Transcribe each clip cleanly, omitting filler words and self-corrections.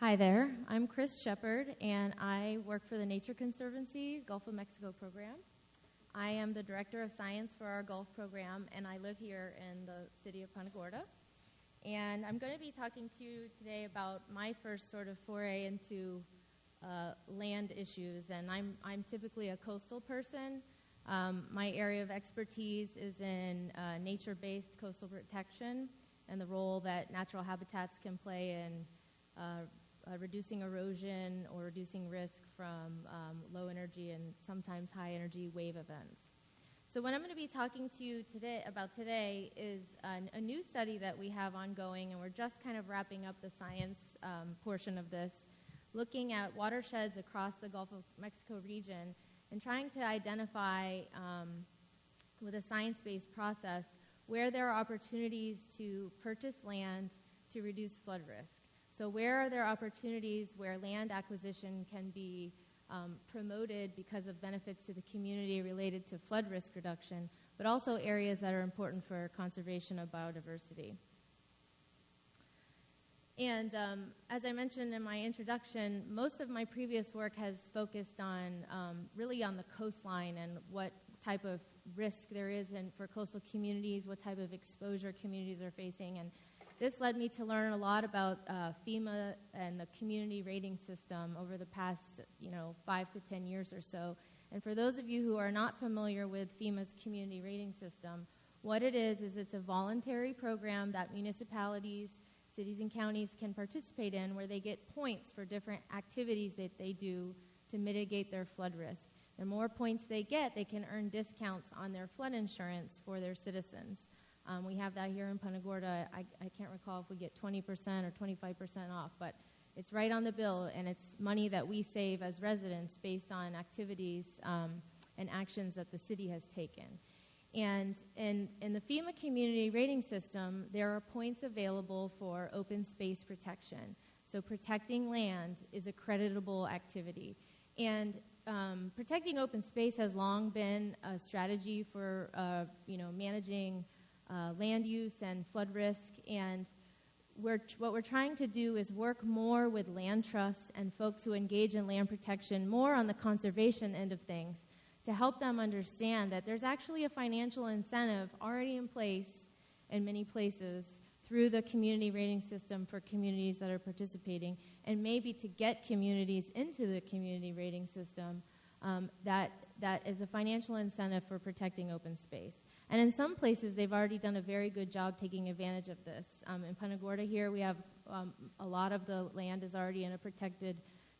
Hi there, I'm Shepard, and I work for the Nature Conservancy Gulf of Mexico program. I am the Director of Science for our Gulf program, and I live here in the city of Punta Gorda. And I'm going to be talking to you today about my first sort of foray into land issues, and I'm typically a coastal person. My area of expertise is in nature-based coastal protection and the role that natural habitats can play in reducing erosion or reducing risk from low energy and sometimes high energy wave events. So what I'm going to be talking to you today is a new study that we have ongoing, and we're just kind of wrapping up the science portion of this, looking at watersheds across the Gulf of Mexico region and trying to identify with a science-based process where there are opportunities to purchase land to reduce flood risk. So where are there opportunities where land acquisition can be promoted because of benefits to the community related to flood risk reduction, but also areas that are important for conservation of biodiversity. And as I mentioned in my introduction, most of my previous work has focused on really on the coastline and what type of risk there is for coastal communities, what type of exposure communities are facing, and this led me to learn a lot about FEMA and the community rating system over the past, 5 to 10 years or so. And for those of you who are not familiar with FEMA's community rating system, what it is it's a voluntary program that municipalities, cities, and counties can participate in where they get points for different activities that they do to mitigate their flood risk. The more points they get, they can earn discounts on their flood insurance for their citizens. We have that here in Punta Gorda. I can't recall if we get 20% or 25% off, but it's right on the bill, and it's money that we save as residents based on activities and actions that the city has taken. And in the FEMA community rating system, there are points available for open space protection. So protecting land is a creditable activity. And protecting open space has long been a strategy for managing land use and flood risk, and what we're trying to do is work more with land trusts and folks who engage in land protection more on the conservation end of things to help them understand that there's actually a financial incentive already in place in many places through the community rating system for communities that are participating, and maybe to get communities into the community rating system that is a financial incentive for protecting open space. And in some places, they've already done a very good job taking advantage of this. In Punta Gorda here, we have a lot of the land is already in a protected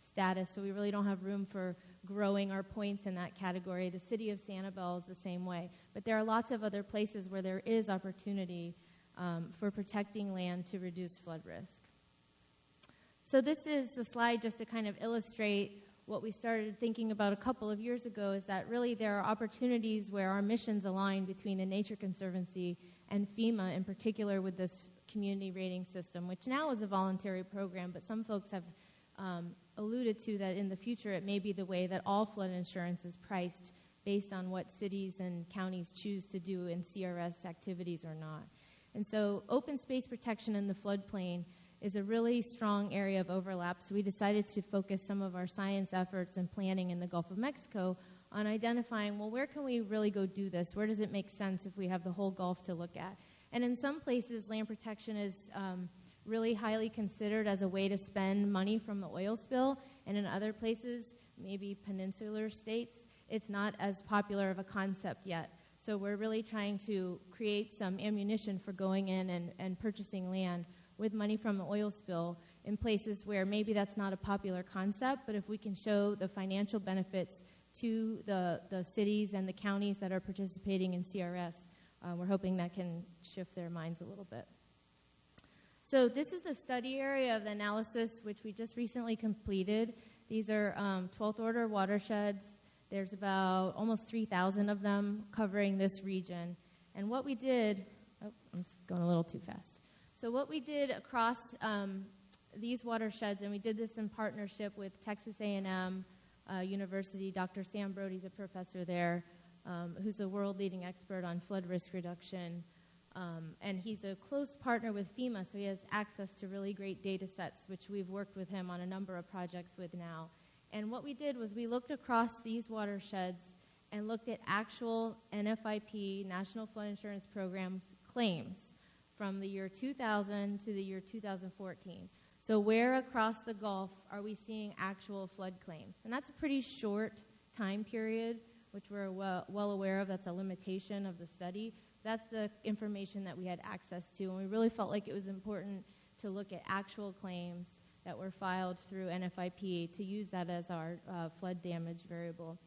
status, so we really don't have room for growing our points in that category. The city of Sanibel is the same way. But there are lots of other places where there is opportunity for protecting land to reduce flood risk. So this is a slide just to kind of illustrate what we started thinking about a couple of years ago, is that really there are opportunities where our missions align between the Nature Conservancy and FEMA, in particular with this community rating system, which now is a voluntary program, but some folks have alluded to that in the future it may be the way that all flood insurance is priced based on what cities and counties choose to do in CRS activities or not. And so open space protection in the floodplain is a really strong area of overlap, so we decided to focus some of our science efforts and planning in the Gulf of Mexico on identifying, well, where can we really go do this? Where does it make sense if we have the whole Gulf to look at? And in some places, land protection is really highly considered as a way to spend money from the oil spill, and in other places, maybe peninsular states, it's not as popular of a concept yet. So we're really trying to create some ammunition for going in and purchasing land with money from the oil spill in places where maybe that's not a popular concept, but if we can show the financial benefits to the cities and the counties that are participating in CRS, we're hoping that can shift their minds a little bit. So this is the study area of the analysis, which we just recently completed. These are 12th order watersheds. There's about almost 3,000 of them covering this region. And what we did, I'm going a little too fast. So what we did across these watersheds, and we did this in partnership with Texas A&M University. Dr. Sam Brody's a professor there who's a world-leading expert on flood risk reduction. And he's a close partner with FEMA, so he has access to really great data sets, which we've worked with him on a number of projects with now. And what we did was we looked across these watersheds and looked at actual NFIP, National Flood Insurance Program's claims from the year 2000 to the year 2014. So where across the Gulf are we seeing actual flood claims? And that's a pretty short time period, which we're well aware of. That's a limitation of the study. That's the information that we had access to, and we really felt like it was important to look at actual claims that were filed through NFIP to use that as our flood damage variable.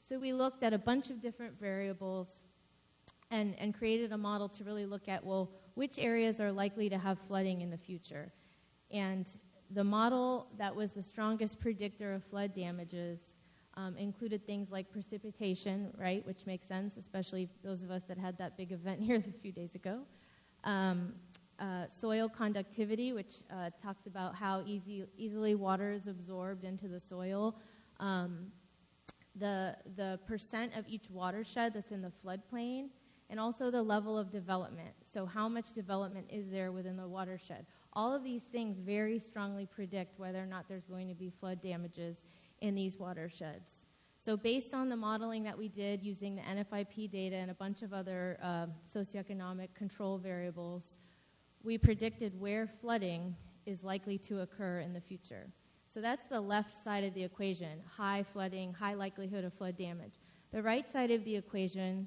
So we looked at a bunch of different variables and created a model to really look at, well, which areas are likely to have flooding in the future. And the model that was the strongest predictor of flood damages included things like precipitation, right, which makes sense, especially those of us that had that big event here a few days ago. Soil conductivity, which talks about how easily water is absorbed into the soil. The percent of each watershed that's in the floodplain, and also the level of development. So how much development is there within the watershed? All of these things very strongly predict whether or not there's going to be flood damages in these watersheds. So based on the modeling that we did using the NFIP data and a bunch of other socioeconomic control variables, we predicted where flooding is likely to occur in the future. So that's the left side of the equation, high flooding, high likelihood of flood damage. The right side of the equation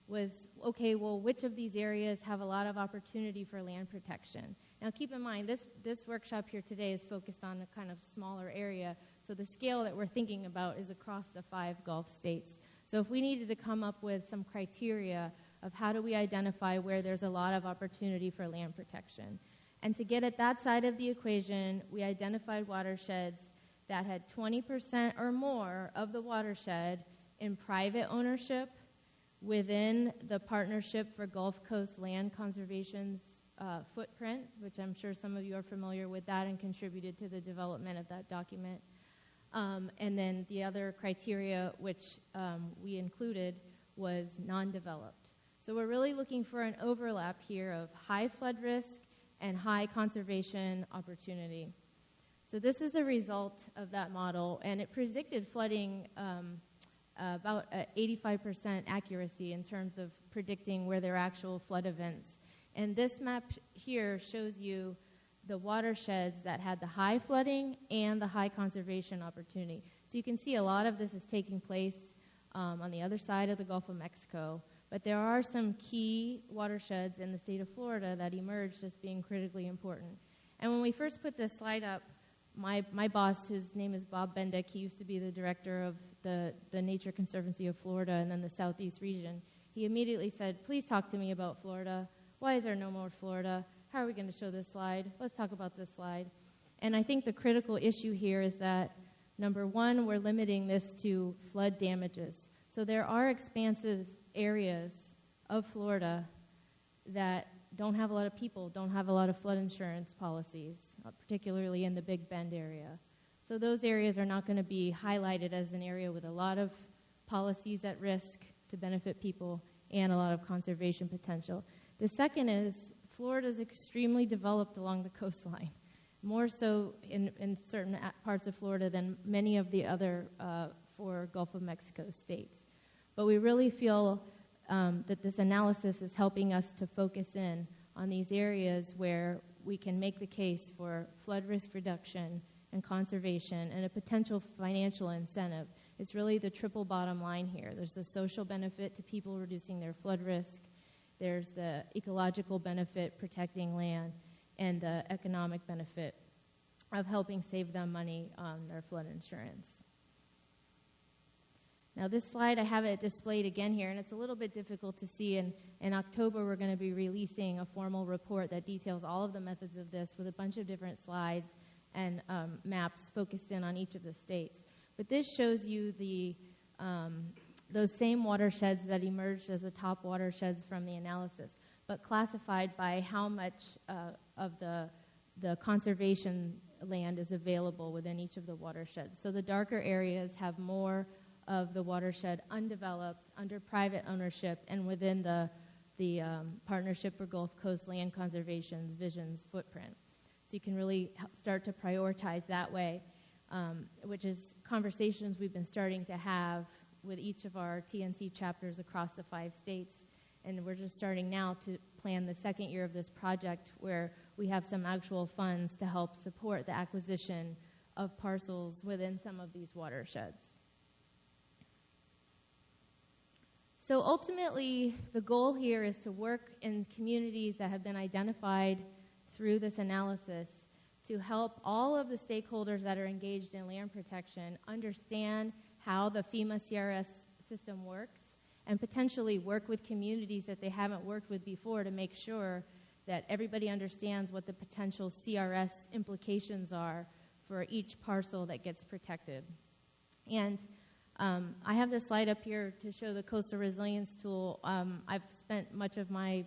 was, okay, well, which of these areas have a lot of opportunity for land protection? Now, keep in mind, this workshop here today is focused on a kind of smaller area, so the scale that we're thinking about is across the 5 Gulf states. So if we needed to come up with some criteria of how do we identify where there's a lot of opportunity for land protection. And to get at that side of the equation, we identified watersheds that had 20% or more of the watershed in private ownership within the Partnership for Gulf Coast Land Conservation's footprint, which I'm sure some of you are familiar with that and contributed to the development of that document. And then the other criteria which we included was non-developed. So we're really looking for an overlap here of high flood risk and high conservation opportunity. So this is the result of that model, and it predicted flooding about 85% accuracy in terms of predicting where there are actual flood events. And this map here shows you the watersheds that had the high flooding and the high conservation opportunity. So you can see a lot of this is taking place on the other side of the Gulf of Mexico. But there are some key watersheds in the state of Florida that emerged as being critically important. And when we first put this slide up, my boss, whose name is Bob Bendick, he used to be the director of the Nature Conservancy of Florida and then the Southeast region, he immediately said, please talk to me about Florida. Why is there no more Florida? How are we going to show this slide? Let's talk about this slide. And I think the critical issue here is that, number one, we're limiting this to flood damages. So there are expansive areas of Florida that don't have a lot of people, don't have a lot of flood insurance policies, particularly in the Big Bend area. So those areas are not going to be highlighted as an area with a lot of policies at risk to benefit people and a lot of conservation potential. The second is Florida is extremely developed along the coastline, more so in certain parts of Florida than many of the other 4 Gulf of Mexico states. But we really feel that this analysis is helping us to focus in on these areas where we can make the case for flood risk reduction and conservation and a potential financial incentive. It's really the triple bottom line here. There's the social benefit to people reducing their flood risk. There's the ecological benefit, protecting land, and the economic benefit of helping save them money on their flood insurance. Now this slide, I have it displayed again here, and it's a little bit difficult to see. In October, we're going to be releasing a formal report that details all of the methods of this with a bunch of different slides and maps focused in on each of the states. But this shows you those same watersheds that emerged as the top watersheds from the analysis, but classified by how much of the conservation land is available within each of the watersheds. So the darker areas have more of the watershed undeveloped, under private ownership, and within the the Partnership for Gulf Coast Land Conservation's visions footprint. So you can really start to prioritize that way, which is conversations we've been starting to have with each of our TNC chapters across the 5 states. And we're just starting now to plan the second year of this project, where we have some actual funds to help support the acquisition of parcels within some of these watersheds. So ultimately, the goal here is to work in communities that have been identified through this analysis to help all of the stakeholders that are engaged in land protection understand how the FEMA CRS system works, and potentially work with communities that they haven't worked with before to make sure that everybody understands what the potential CRS implications are for each parcel that gets protected. And I have this slide up here to show the Coastal Resilience Tool. I've spent much of my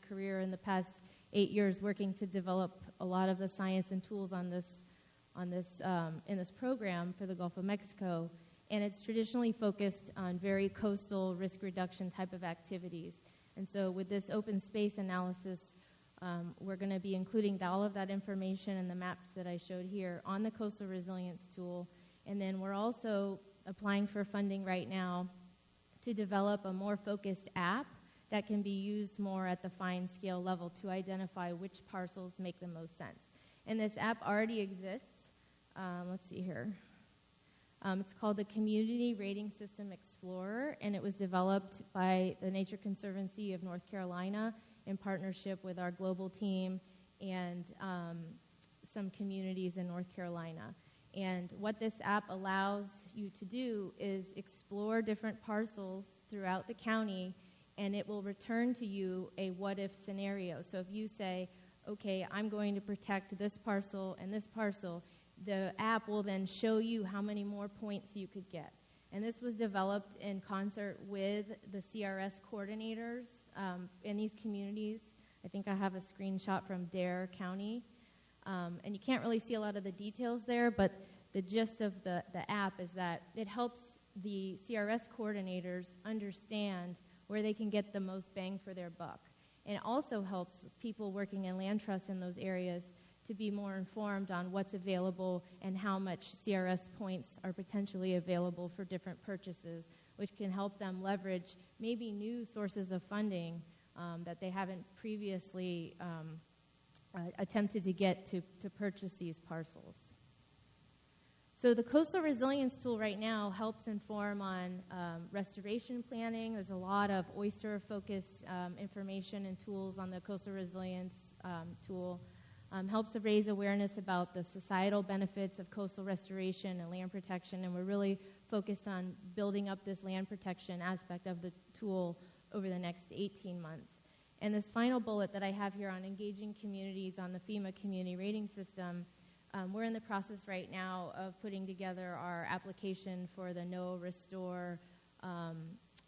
career in the past 8 years working to develop a lot of the science and tools in this program for the Gulf of Mexico. And it's traditionally focused on very coastal risk reduction type of activities. And so with this open space analysis, we're going to be including all of that information and the maps that I showed here on the Coastal Resilience Tool. And then we're also applying for funding right now to develop a more focused app that can be used more at the fine scale level to identify which parcels make the most sense. And this app already exists. Let's see here. It's called the Community Rating System Explorer, and it was developed by the Nature Conservancy of North Carolina in partnership with our global team and some communities in North Carolina. And what this app allows you to do is explore different parcels throughout the county, and it will return to you a what-if scenario. So if you say, okay, I'm going to protect this parcel and this parcel, the app will then show you how many more points you could get. And this was developed in concert with the CRS coordinators in these communities. I think I have a screenshot from Dare County. And you can't really see a lot of the details there, but the gist of the app is that it helps the CRS coordinators understand where they can get the most bang for their buck. And it also helps people working in land trusts in those areas to be more informed on what's available and how much CRS points are potentially available for different purchases, which can help them leverage maybe new sources of funding that they haven't previously attempted to get to purchase these parcels. So the Coastal Resilience Tool right now helps inform on restoration planning. There's a lot of oyster-focused information and tools on the Coastal Resilience Tool. Helps to raise awareness about the societal benefits of coastal restoration and land protection, and we're really focused on building up this land protection aspect of the tool over the next 18 months. And this final bullet that I have here on engaging communities on the FEMA community rating system, we're in the process right now of putting together our application for the NOAA Restore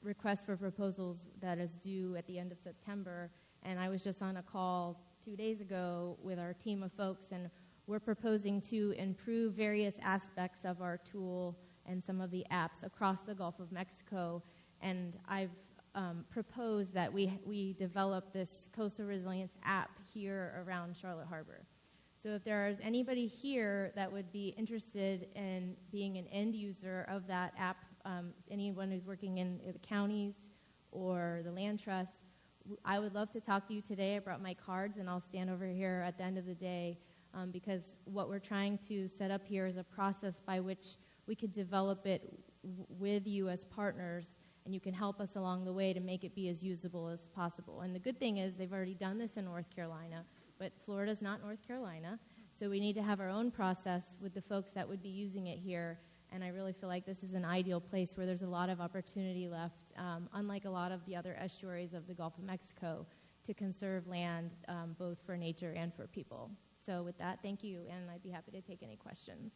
request for proposals that is due at the end of September. And I was just on a call 2 days ago with our team of folks, and we're proposing to improve various aspects of our tool and some of the apps across the Gulf of Mexico. And I've proposed that we develop this Coastal Resilience app here around Charlotte Harbor. So if there is anybody here that would be interested in being an end user of that app, anyone who's working in the counties or the land trusts, I would love to talk to you today. I brought my cards, and I'll stand over here at the end of the day because what we're trying to set up here is a process by which we could develop it with you as partners, and you can help us along the way to make it be as usable as possible. And the good thing is they've already done this in North Carolina, but Florida's not North Carolina, so we need to have our own process with the folks that would be using it here. And I really feel like this is an ideal place where there's a lot of opportunity left, unlike a lot of the other estuaries of the Gulf of Mexico, to conserve land both for nature and for people. So with that, thank you, and I'd be happy to take any questions.